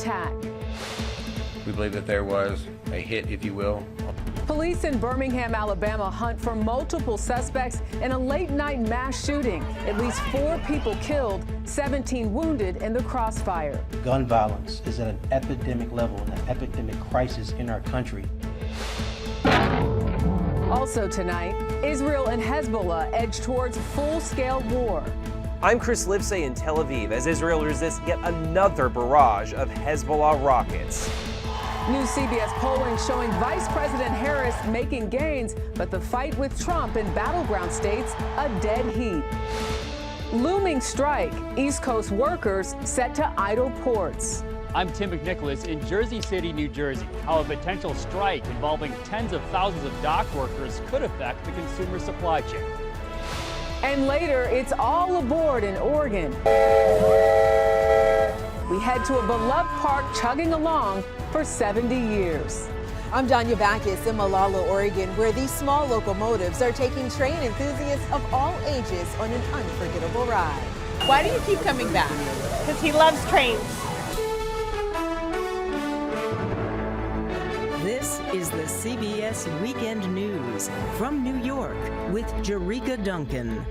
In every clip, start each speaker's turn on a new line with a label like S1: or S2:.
S1: attack.
S2: We believe that there was a hit, if you will.
S1: Police in Birmingham, Alabama hunt for multiple suspects in a late-night mass shooting. At least 4 people killed, 17 wounded in the crossfire.
S3: Gun violence is at an epidemic level and an epidemic crisis in our country.
S1: Also tonight, Israel and Hezbollah edge towards full-scale war.
S4: I'm Chris Livesay in Tel Aviv as Israel resists yet another barrage of Hezbollah rockets.
S1: New CBS polling showing Vice President Harris making gains, but the fight with Trump in battleground states a dead heat. Looming strike, East Coast workers set to idle ports.
S5: I'm Tim McNicholas in Jersey City, New Jersey. How a potential strike involving tens of thousands of dock workers could affect the consumer supply chain.
S1: And later, it's all aboard in Oregon. We head to a beloved park chugging along for 70 years.
S6: I'm Danya Backus in Malala, Oregon, where these small locomotives are taking train enthusiasts of all ages on an unforgettable ride.
S7: Why do you keep coming back? Because he loves trains.
S8: This is the CBS Weekend News from New York with Jerika Duncan.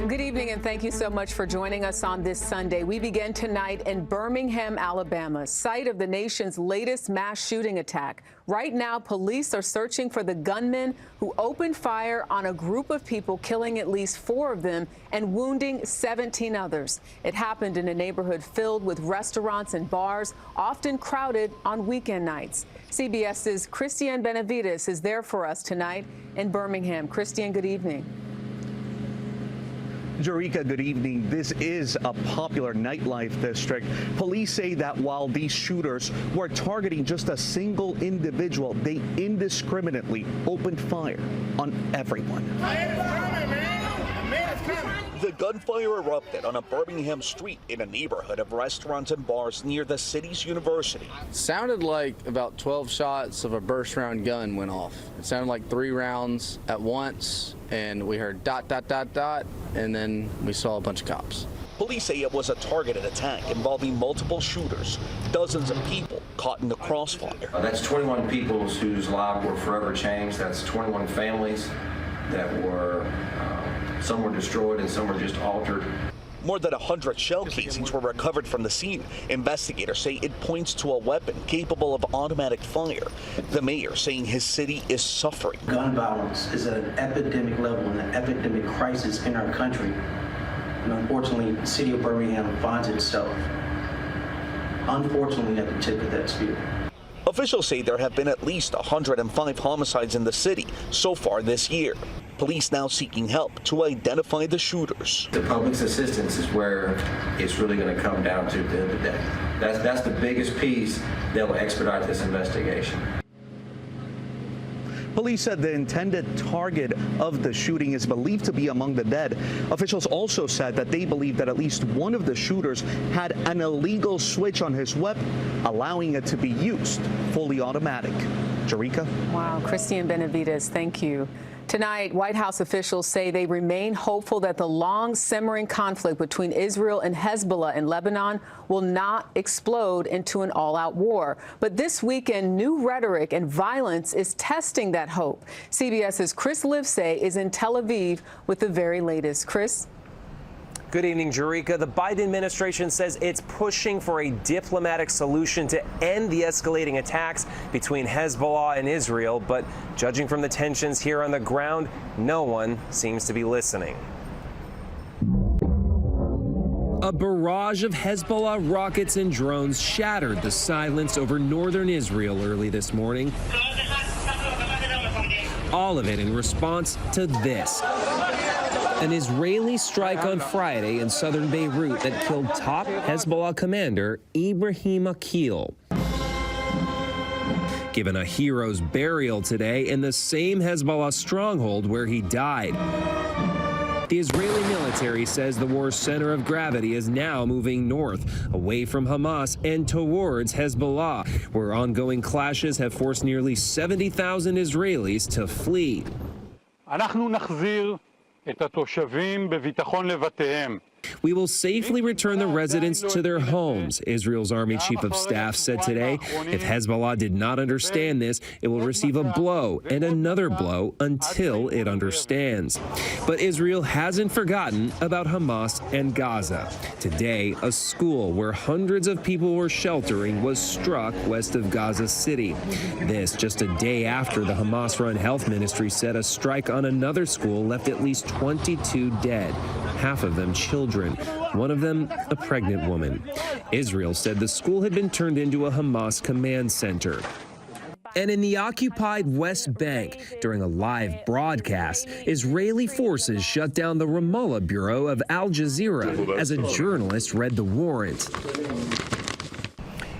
S1: Good evening, and thank you so much for joining us on this Sunday. We begin tonight in Birmingham, Alabama, site of the nation's latest mass shooting attack. Right now, police are searching for the gunman who opened fire on a group of people, killing at least 4 of them and wounding 17 others. It happened in a neighborhood filled with restaurants and bars, often crowded on weekend nights. CBS's Christiane Benavides is there for us tonight in Birmingham. Christiane, good evening.
S9: Jerika, good evening. This is a popular nightlife district. Police say that while these shooters were targeting just a single individual, they indiscriminately opened fire on everyone. The gunfire erupted on a Birmingham street in a neighborhood of restaurants and bars near the city's university.
S10: Sounded like about 12 shots of a burst round gun went off. It sounded like 3 rounds at once, and we heard dot, dot, dot, dot, and then we saw a bunch of cops.
S9: Police say it was a targeted attack involving multiple shooters, dozens of people caught in the crossfire.
S11: That's 21 people whose lives were forever changed. That's 21 families that were, some were destroyed and some were just altered.
S9: More than 100 shell casings were recovered from the scene. Investigators say it points to a weapon capable of automatic fire. The mayor saying his city is suffering.
S3: Gun violence is at an epidemic level and an epidemic crisis in our country. And unfortunately, the city of Birmingham finds itself, unfortunately, at the tip of that spear.
S9: Officials say there have been at least 105 homicides in the city so far this year. Police now seeking help to identify the shooters.
S11: The public's assistance is where it's really going to come down to at the end of the day. That's the biggest piece that will expedite this investigation.
S9: Police said the intended target of the shooting is believed to be among the dead. Officials also said that they believe that at least one of the shooters had an illegal switch on his weapon, allowing it to be used fully automatic. Jerika?
S1: Wow, Christiane Benavides, thank you. Tonight, White House officials say they remain hopeful that the long simmering conflict between Israel and Hezbollah in Lebanon will not explode into an all-out war. But this weekend, new rhetoric and violence is testing that hope. CBS's Chris Livesay is in Tel Aviv with the very latest. Chris?
S4: Good evening, Jerika. The Biden administration says it's pushing for a diplomatic solution to end the escalating attacks between Hezbollah and Israel. But judging from the tensions here on the ground, no one seems to be listening.
S12: A barrage of Hezbollah rockets and drones shattered the silence over northern Israel early this morning. All of it in response to this. An Israeli strike on Friday in southern Beirut that killed top Hezbollah commander Ibrahim Akil. Given a hero's burial today in the same Hezbollah stronghold where he died. The Israeli military says the war's center of gravity is now moving north, away from Hamas and towards Hezbollah, where ongoing clashes have forced nearly 70,000 Israelis to flee. We will safely return the residents to their homes, Israel's Army Chief of Staff said today. If Hezbollah did not understand this, it will receive a blow and another blow until it understands. But Israel hasn't forgotten about Hamas and Gaza. Today, a school where hundreds of people were sheltering was struck west of Gaza City. This just a day after the Hamas-run health ministry said a strike on another school left at least 22 dead, half of them children, one of them a pregnant woman. Israel said the school had been turned into a Hamas command center. And in the occupied West Bank, during a live broadcast, Israeli forces shut down the Ramallah bureau of Al Jazeera as a journalist read the warrant.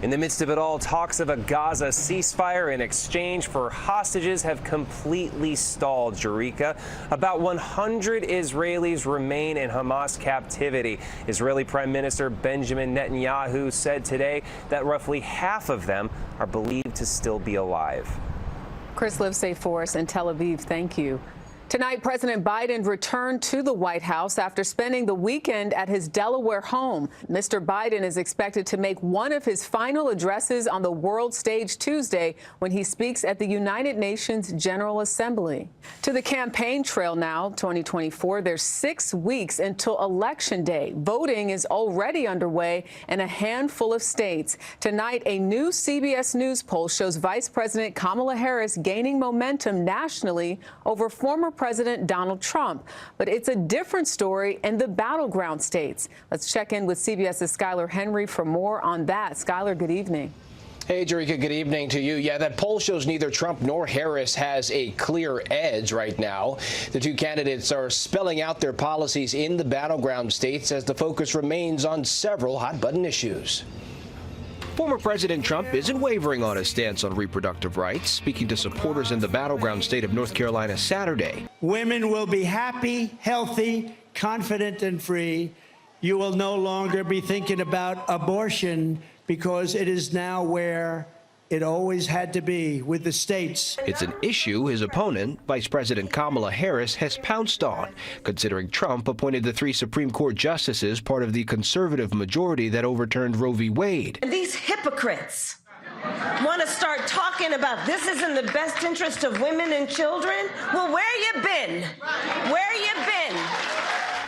S4: In the midst of it all, talks of a Gaza ceasefire in exchange for hostages have completely stalled, Jerika. About 100 Israelis remain in Hamas captivity. Israeli Prime Minister Benjamin Netanyahu said today that roughly half of them are believed to still be alive.
S1: Chris Livesay for us in Tel Aviv, thank you. Tonight, President Biden returned to the White House after spending the weekend at his Delaware home. Mr. Biden is expected to make one of his final addresses on the world stage Tuesday when he speaks at the United Nations General Assembly. To the campaign trail now, 2024, there's 6 weeks until Election Day. Voting is already underway in a handful of states. Tonight, a new CBS News poll shows Vice President Kamala Harris gaining momentum nationally over former President Donald Trump. But it's a different story in the battleground states. Let's check in with CBS's Skylar Henry for more on that. Skylar, good evening.
S13: Hey, Jerika, good evening to you. Yeah, that poll shows neither Trump nor Harris has a clear edge right now. The two candidates are spelling out their policies in the battleground states as the focus remains on several hot-button issues.
S14: Former President Trump isn't wavering on his stance on reproductive rights, speaking to supporters in the battleground state of North Carolina Saturday.
S15: Women will be happy, healthy, confident, and free. You will no longer be thinking about abortion because it is now where it always had to be, with the states.
S14: It's an issue his opponent, Vice President Kamala Harris, has pounced on, considering Trump appointed the 3 Supreme Court justices part of the conservative majority that overturned Roe v. Wade.
S16: These hypocrites want to start talking about this is in the best interest of women and children. Well, where you been? Where you been?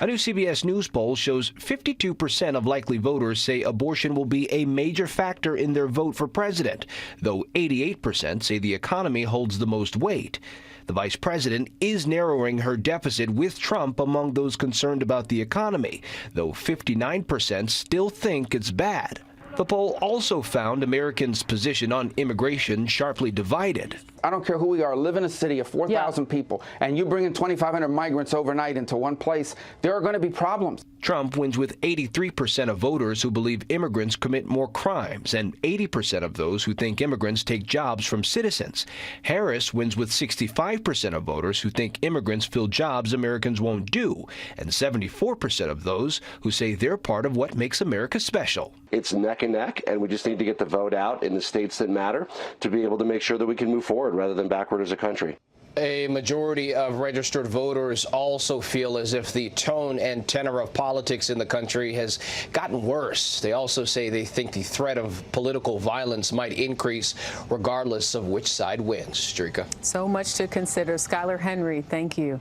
S14: A new CBS News poll shows 52% of likely voters say abortion will be a major factor in their vote for president, though 88% say the economy holds the most weight. The vice president is narrowing her deficit with Trump among those concerned about the economy, though 59% still think it's bad. The poll also found Americans' position on immigration sharply divided.
S17: I don't care who we are, live in a city of 4,000 people, and you bring in 2,500 migrants overnight into one place, there are going to be problems.
S14: Trump wins with 83% of voters who believe immigrants commit more crimes and 80% of those who think immigrants take jobs from citizens. Harris wins with 65% of voters who think immigrants fill jobs Americans won't do, and 74% of those who say they're part of what makes America special.
S18: It's neck and neck, and we just need to get the vote out in the states that matter to be able to make sure that we can move forward rather than backward as a country.
S13: A majority of registered voters also feel as if the tone and tenor of politics in the country has gotten worse. They also say they think the threat of political violence might increase regardless of which side wins. Strika.
S1: So much to consider. Skylar Henry, thank you.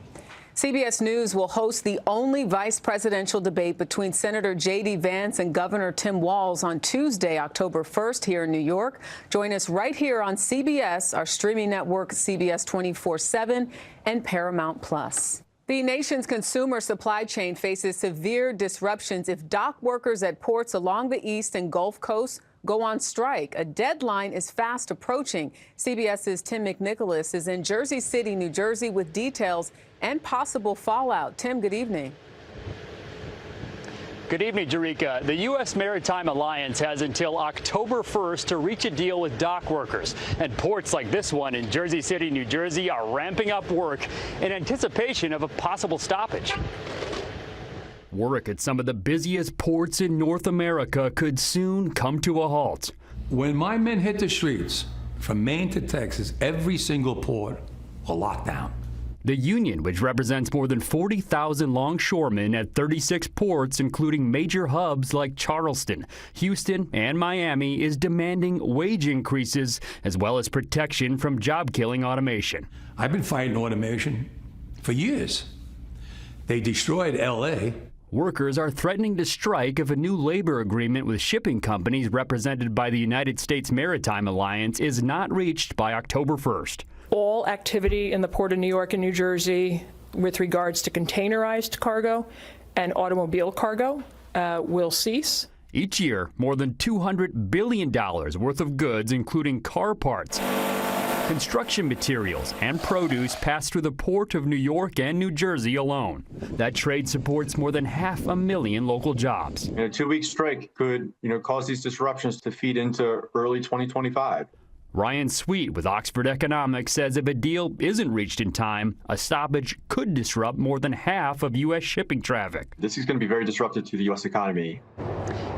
S1: CBS News will host the only vice presidential debate between Senator J.D. Vance and Governor Tim Walz on Tuesday, October 1st, here in New York. Join us right here on CBS, our streaming network, CBS 24/7 and Paramount Plus. The nation's consumer supply chain faces severe disruptions if dock workers at ports along the East and Gulf Coast go on strike. A deadline is fast approaching. CBS's Tim McNicholas is in Jersey City, New Jersey, with details and possible fallout. Tim, good evening.
S5: Good evening, Jerika. The U.S. Maritime Alliance has until October 1st to reach a deal with dock workers. And ports like this one in Jersey City, New Jersey, are ramping up work in anticipation of a possible stoppage. Work at some of the busiest ports in North America could soon come to a halt.
S19: When my men hit the streets, from Maine to Texas, every single port will lock down.
S5: The union, which represents more than 40,000 longshoremen at 36 ports, including major hubs like Charleston, Houston, and Miami, is demanding wage increases as well as protection from job-killing automation.
S19: I've been fighting automation for years. They destroyed L.A.
S5: Workers are threatening to strike if a new labor agreement with shipping companies represented by the United States Maritime Alliance is not reached by October 1st.
S20: All activity in the Port of New York and New Jersey with regards to containerized cargo and automobile cargo will cease.
S5: Each year, more than $200 billion worth of goods, including car parts, construction materials, and produce pass through the Port of New York and New Jersey alone. That trade supports more than 500,000 local jobs.
S21: A 2-week strike could, cause these disruptions to feed into early 2025.
S5: Ryan Sweet with Oxford Economics says if a deal isn't reached in time, a stoppage could disrupt more than half of U.S. shipping traffic.
S21: This is going to be very disruptive to the U.S. economy.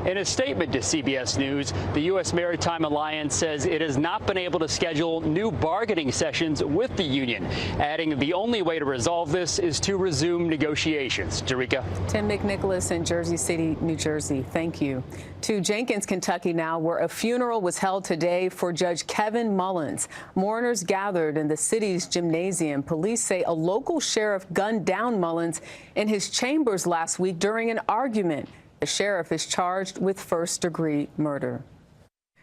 S5: In a statement to CBS News, the U.S. Maritime Alliance says it has not been able to schedule new bargaining sessions with the union, adding the only way to resolve this is to resume negotiations. Jerika.
S1: Tim McNicholas in Jersey City, New Jersey. Thank you. To Jenkins, Kentucky now, where a funeral was held today for Judge Kevin Mullins. Mourners gathered in the city's gymnasium. Police say a local sheriff gunned down Mullins in his chambers last week during an argument. The sheriff is charged with first-degree murder.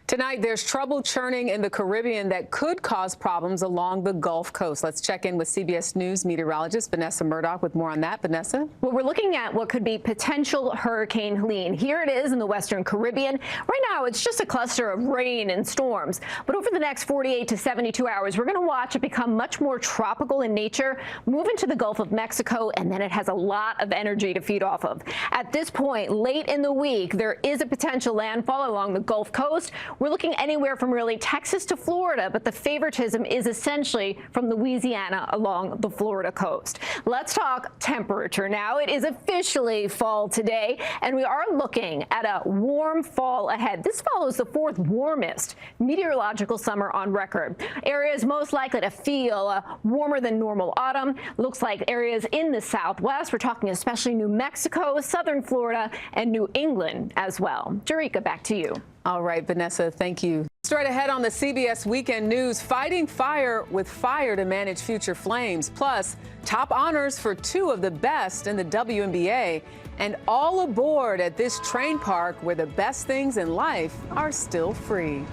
S1: Tonight, there's trouble churning in the Caribbean that could cause problems along the Gulf Coast. Let's check in with CBS News meteorologist Vanessa Murdoch with more on that. Vanessa?
S22: Well, we're looking at what could be potential Hurricane Helene. Here it is in the Western Caribbean. Right now, it's just a cluster of rain and storms. But over the next 48 to 72 hours, we're going to watch it become much more tropical in nature, move into the Gulf of Mexico, and then it has a lot of energy to feed off of. At this point, late in the week, there is a potential landfall along the Gulf Coast. We're looking anywhere from really Texas to Florida, but the favoritism is essentially from Louisiana along the Florida coast. Let's talk temperature now. It is officially fall today, and we are looking at a warm fall ahead. This follows the 4th warmest meteorological summer on record. Areas most likely to feel a warmer than normal autumn. Looks like areas in the southwest. We're talking especially New Mexico, southern Florida, and New England as well. Jerika, back to you.
S1: All right, Vanessa, thank you. Straight ahead on the CBS Weekend News, fighting fire with fire to manage future flames, plus top honors for 2 of the best in the WNBA, and all aboard at this train park where the best things in life are still free.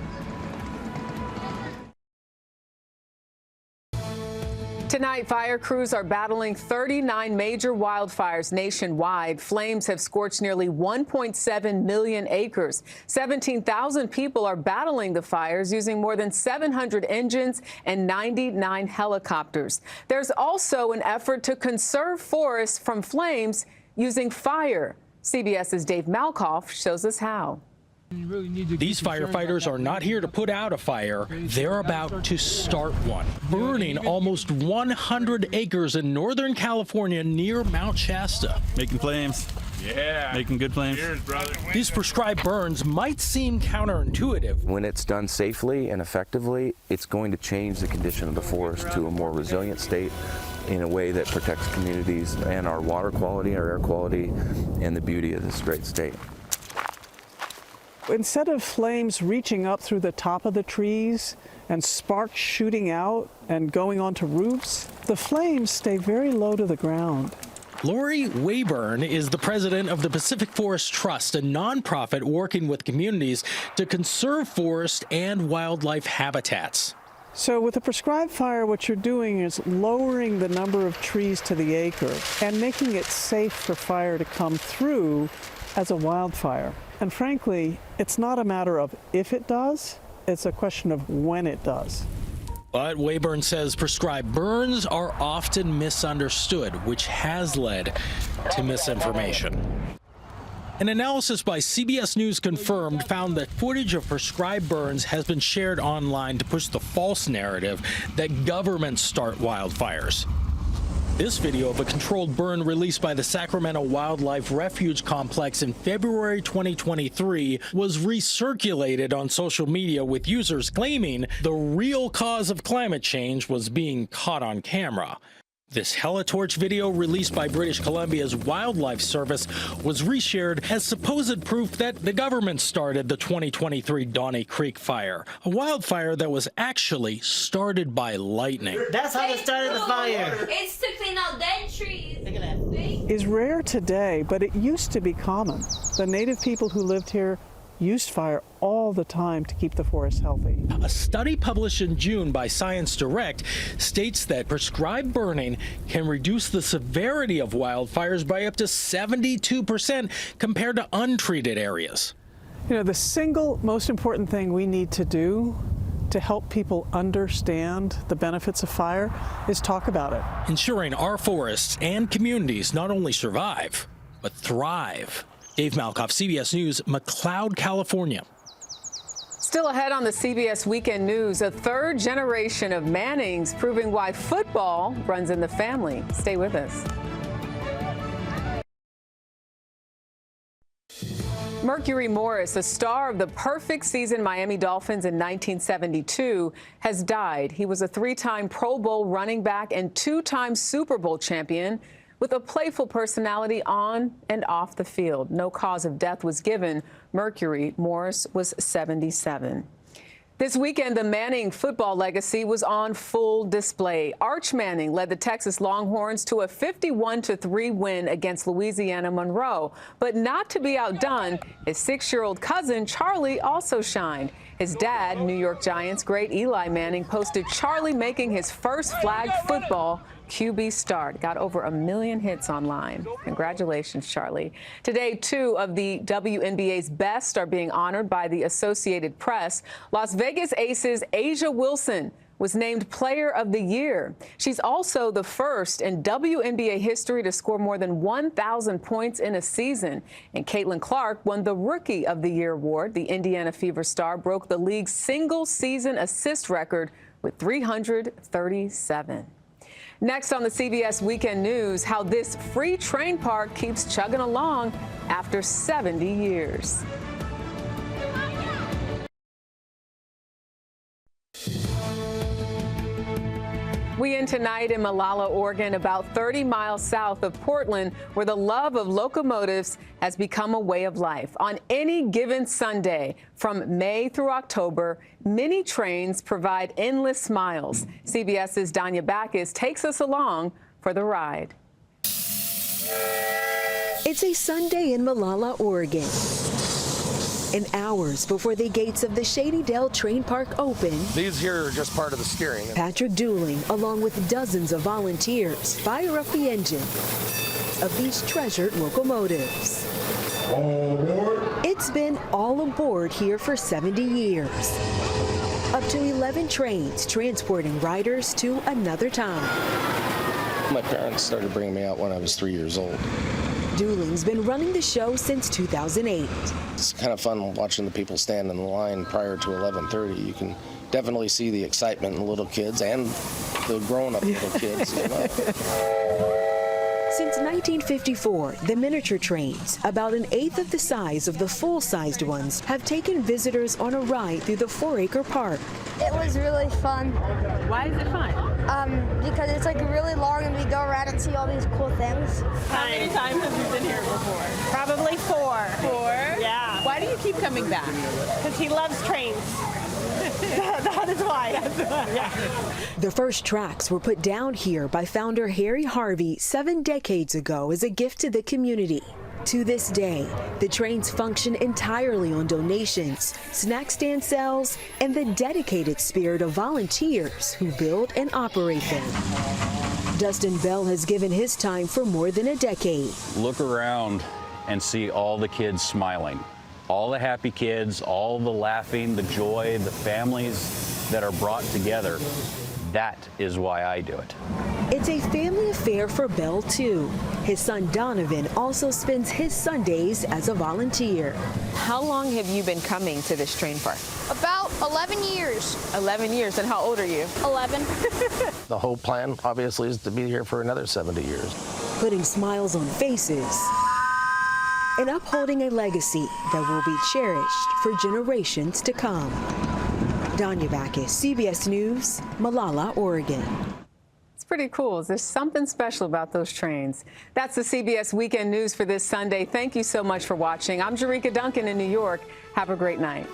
S1: Tonight, fire crews are battling 39 major wildfires nationwide. Flames have scorched nearly 1.7 million acres. 17,000 people are battling the fires using more than 700 engines and 99 helicopters. There's also an effort to conserve forests from flames using fire. CBS's Dave Malkoff shows us how.
S23: These firefighters are not here to put out a fire. They're about to start one, burning almost 100 acres in Northern California near Mount Shasta.
S24: Making flames. Yeah. Making good flames.
S23: Cheers, brother. These prescribed burns might seem counterintuitive.
S25: When it's done safely and effectively, it's going to change the condition of the forest to a more resilient state in a way that protects communities and our water quality, our air quality, and the beauty of this great state.
S26: Instead of flames reaching up through the top of the trees and sparks shooting out and going onto roofs, the flames stay very low to the ground.
S23: Lori Wayburn is the president of the Pacific Forest Trust, a nonprofit working with communities to conserve forest and wildlife habitats.
S26: So with a prescribed fire, what you're doing is lowering the number of trees to the acre and making it safe for fire to come through as a wildfire. And frankly, it's not a matter of if it does, it's a question of when it does.
S23: But Wayburn says prescribed burns are often misunderstood, which has led to misinformation. An analysis by CBS News confirmed found that footage of prescribed burns has been shared online to push the false narrative that governments start wildfires. This video of a controlled burn released by the Sacramento Wildlife Refuge Complex in February 2023 was recirculated on social media, with users claiming the real cause of climate change was being caught on camera. This helitorch video released by British Columbia's Wildlife Service was reshared as supposed proof that the government started the 2023 Donnie Creek fire, a wildfire that was actually started by lightning.
S2: That's how they started the fire.
S3: It's to clean out dead trees. Look at that.
S26: Is rare today, but it used to be common. The native people who lived here used fire all the time to keep the forest healthy.
S23: A study published in June by Science Direct states that prescribed burning can reduce the severity of wildfires by up to 72% compared to untreated areas.
S26: You know, the single most important thing we need to do to help people understand the benefits of fire is talk about it.
S23: Ensuring our forests and communities not only survive, but thrive. Dave Malkoff, CBS News, McLeod, California.
S1: Still ahead on the CBS Weekend News, a third generation of Mannings proving why football runs in the family. Stay with us. Mercury Morris, a star of the perfect season Miami Dolphins in 1972, has died. He was a three-time Pro Bowl running back and two-time Super Bowl champion with a playful personality on and off the field. No cause of death was given. Mercury Morris was 77. This weekend, the Manning football legacy was on full display. Arch Manning led the Texas Longhorns to a 51-3 win against Louisiana Monroe. But not to be outdone, his 6-year-old cousin Charlie also shined. His dad, New York Giants great Eli Manning, posted Charlie making his first flag football QB start. Got over 1 million hits online. Congratulations, Charlie. Today, 2 of the WNBA's best are being honored by the Associated Press. Las Vegas Aces Asia Wilson was named Player of the Year. She's also the first in WNBA history to score more than 1,000 points in a season. And Caitlin Clark won the Rookie of the Year award. The Indiana Fever star broke the league's single-season assist record with 337. Next on the CBS Weekend News, how this free train park keeps chugging along after 70 years. We end tonight in Molalla, Oregon, about 30 miles south of Portland, where the love of locomotives has become a way of life. On any given Sunday, from May through October, many trains provide endless smiles. CBS's Danya Backus takes us along for the ride.
S6: It's a Sunday in Molalla, Oregon. And hours before the gates of the Shady Dell Train Park open,
S7: these here are just part of the steering.
S6: Patrick Dooling, along with dozens of volunteers, fire up the engine of these treasured locomotives.
S7: All aboard.
S6: It's been all aboard here for 70 years. Up to 11 trains transporting riders to another time.
S13: My parents started bringing me out when I was 3 years old.
S6: Dooling's been running the show since 2008.
S13: It's kind of fun watching the people stand in the line prior to 11:30. You can definitely see the excitement in the little kids and the grown-up little kids as well.
S6: Since 1954, the miniature trains, about an eighth of the size of the full-sized ones, have taken visitors on a ride through the 4-acre park.
S8: It was really fun.
S1: Why is it fun?
S8: Because it's like really long and we go around and see all these cool things.
S1: How many times have you been here before?
S10: Probably 4.
S1: 4?
S10: Yeah.
S1: Why do you keep coming back?
S10: Because he loves trains. That is why. Yeah.
S6: The first tracks were put down here by founder Harry Harvey 7 decades ago as a gift to the community. To this day, the trains function entirely on donations, snack stand sales, and the dedicated spirit of volunteers who build and operate them. Dustin Bell has given his time for more than a decade.
S27: Look around and see all the kids smiling. All the happy kids, all the laughing, the joy, the families that are brought together. That is why I do it.
S6: It's a family affair for Bell, too. His son Donovan also spends his Sundays as a volunteer.
S1: How long have you been coming to this train park?
S8: About 11 years.
S1: 11 years. And how old are you?
S8: 11.
S13: The whole plan, obviously, is to be here for another 70 years.
S6: Putting smiles on faces and upholding a legacy that will be cherished for generations to come. Danya Backus, CBS News, Molalla, Oregon.
S1: pretty cool. There's something special about those trains. That's the CBS Weekend News for this Sunday. Thank you so much for watching. I'm Jerika Duncan in New York. Have a great night.